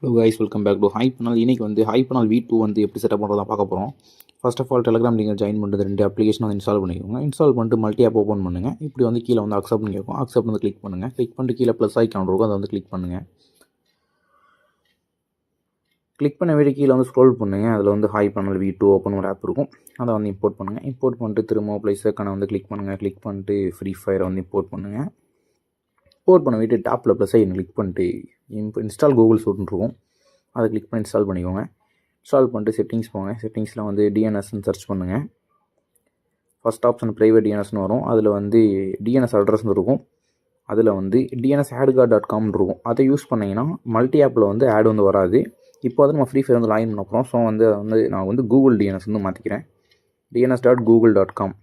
Hello guys, welcome back to ஹைப்பனால். இன்றைக்கி வந்து ஹைப்பனால் V2 வந்து எப்படி செட்டப் பண்ணுறதா பார்க்க போகிறோம். ஃபர்ஸ்ட் ஆஃப் ஆல் டெலிகிராம் நீங்கள் ஜாயின் பண்ணுறது 2 அப்ளிகேஷன் வந்து இன்ஸ்டால் பண்ணிக்கோங்க. இன்ஸ்டால் பண்ணிட்டு மல்டி ஆப் ஓப்பன் பண்ணுங்கள். இப்படி வந்து கீழே வந்து அக்செப்ட் கேட்கும். அக்செப்ட் வந்து கிளிக் பண்ணுங்கள். கிளிக் பண்ணிட்டு கீழே ப்ளஸ் ஐக்கான் இருக்கும், அதை வந்து கிளிக் பண்ணுங்கள். கிளிக் பண்ண வேண்டிய கீழே வந்து ஸ்க்ரோல் பண்ணுங்கள். அதில் வந்து ஹைப்பனால் V2 ஓப்பன் ஒரு ஆப் இருக்கும், அதை வந்து இம்போர்ட் பண்ணுங்கள். இம்போர்ட் பண்ணிட்டு திரும்ப ப்ளஸ் ஐக்கானை வந்து கிளிக் பண்ணுங்கள். கிளிக் பண்ணிட்டு ஃப்ரீ ஃபயரை வந்து இம்போர்ட் பண்ணுங்கள். இம்போர்ட் பண்ண வேண்டிய டாப்பில் ப்ளஸ் ஐக்கனை கிளிக் பண்ணிட்டு இன்ஸ்டால் கூகுள் சூட்னு இருக்கும், அதை கிளிக் பண்ணி இன்ஸ்டால் பண்ணிக்கோங்க. இன்ஸ்டால் பண்ணிட்டு செட்டிங்ஸ் போங்க. செட்டிங்ஸில் வந்து டிஎன்எஸ்ன்னு சர்ச் பண்ணுங்கள். ஃபஸ்ட் ஆப்ஷன் ப்ரைவேட் டிஎன்எஸ்னு வரும். அதில் வந்து டிஎன்எஸ் அட்ரஸ்னு இருக்கும். அதில் வந்து DNSAdguard.com இருக்கும். அதை யூஸ் பண்ணிங்கன்னா மல்டி ஆப்பில் வந்து ஆட் வந்து வராது. இப்போ வந்து நம்ம ஃப்ரீ ஃபயர் வந்து லாகின் பண்ண போகிறோம். ஸோ வந்து நான் வந்து கூகுள் டிஎன்எஸ் வந்து மாற்றிக்கிறேன். DNS.google.com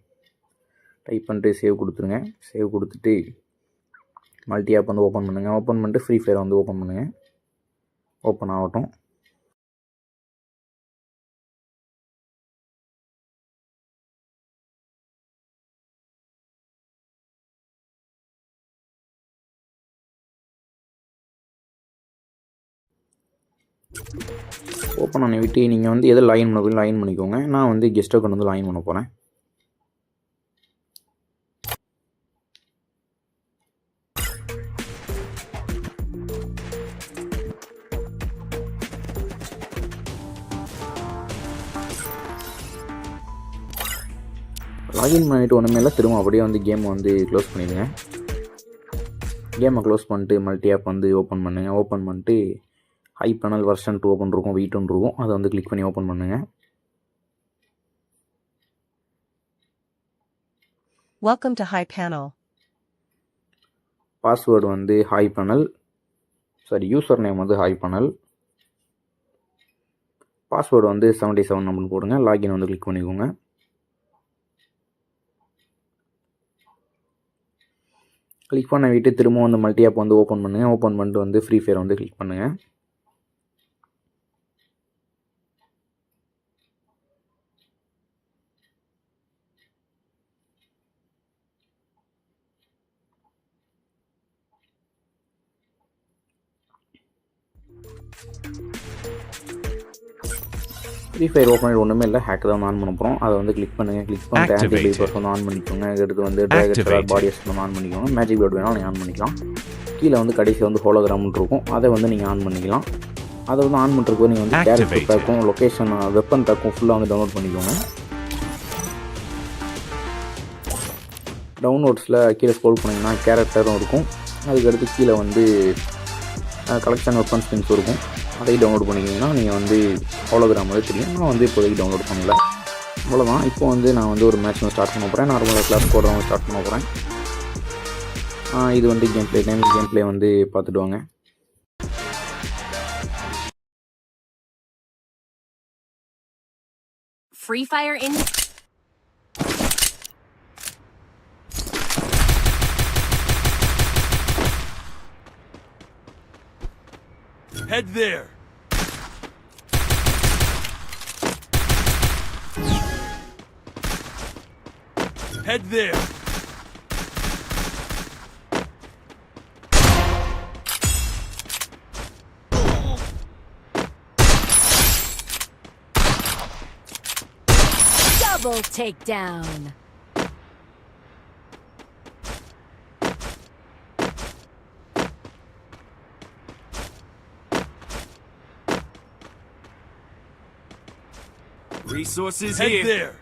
டைப் பண்ணிட்டு சேவ் கொடுத்துருங்க. சேவ் கொடுத்துட்டு மல்டி ஆப் வந்து ஓப்பன் பண்ணுங்கள். ஓப்பன் பண்ணிட்டு ஃப்ரீ ஃபயர் வந்து ஓப்பன் பண்ணுங்கள். ஓப்பன் ஆகட்டும். ஓப்பன் பண்ணி விட்டு நீங்கள் வந்து எதை லாகின் பண்ண லாகின் பண்ணிக்கோங்க. நான் வந்து கெஸ்ட் அக்கௌண்ட் வந்து லாகின் பண்ண போகிறேன். லாகின் பண்ணிவிட்டு ஒன்றுமே இல்லை, திரும்ப அப்படியே வந்து கேமை வந்து க்ளோஸ் பண்ணிடுங்க. கேமை க்ளோஸ் பண்ணிட்டு மல்டி ஆப் வந்து ஓப்பன் பண்ணுங்கள். ஓப்பன் பண்ணிட்டு ஹைப்பனால் வெர்ஷன் 2 ஓப்பன் இருக்கும், V2 இருக்கும், அதை வந்து கிளிக் பண்ணி ஓப்பன் பண்ணுங்கள். Welcome to Hypanel. பாஸ்வேர்டு வந்து ஹைப்பனல், யூசர் நேம் வந்து ஹைப்பனல். பாஸ்வேர்டு வந்து 77 அப்படின்னு போடுங்க. லாகின் வந்து கிளிக் பண்ணிக்கோங்க. கிளிக் பண்ண விட்டு திரும்ப வந்து மல்டி ஆப் வந்து ஓப்பன் பண்ணுங்கள். ஓப்பன் பண்ணிட்டு வந்து ஃப்ரீ ஃபயர் வந்து கிளிக் பண்ணுங்கள். ஃப்ரீ ஃபயர் ஓப்பன் பண்ணி ஒன்றுமே இல்லை, ஹேக் தான் ஆன் பண்ண போகிறோம். அதை வந்து கிளிக் பண்ணுங்கள். கிளிக் பண்ணிட்டு ஆன்டி பைப்பர்ஸ் வந்து ஆன் பண்ணிக்கோங்க. எடுத்து வந்து ட்ராகன் பாடியஸ் வந்து ஆன் பண்ணிக்கோங்க. மேஜிக் பேர்ட் வேணாலும் நீங்கள் ஆன் பண்ணிக்கலாம். கீழே வந்து கடைசி வந்து ஹோலோகிராம்னு இருக்கும், அதை வந்து நீங்கள் ஆன் பண்ணிக்கலாம். அதை வந்து ஆன் பண்ணுறதுக்கு நீங்கள் வந்து கேரக்டர் பேக்கும் லொக்கேஷன் வெப்பன் பேக்கும் ஃபுல்லாக வந்து டவுன்லோட் பண்ணிக்கோங்க. டவுன்லோட்ஸில் கீழே ஸ்க்ரோல் பண்ணிங்கன்னா கேரக்டரும் இருக்கும். அதுக்கடுத்து கீழே வந்து கலெக்ஷன் வெப்பன் ஸ்கின்ஸ் இருக்கும், அதையும் டவுன்லோட் பண்ணிக்கிங்கன்னா நீங்கள் வந்து ஹோலோகிராம் வந்து தெரியும். நான் வந்து இப்போதைக்கு டவுன்லோட் பண்ணல. அவ்வளோதான். இப்போ வந்து நான் வந்து ஒரு மேட்ச் ஸ்டார்ட் பண்ண போகிறேன். நார்மலாக கிளாஸ் போடுறவங்க ஸ்டார்ட் பண்ண போகிறேன். இது வந்து game play time. Game play வந்து பார்த்துட்டு வாங்க. Free Fire in. Head there. Head there. Double takedown. Resources Head here. There.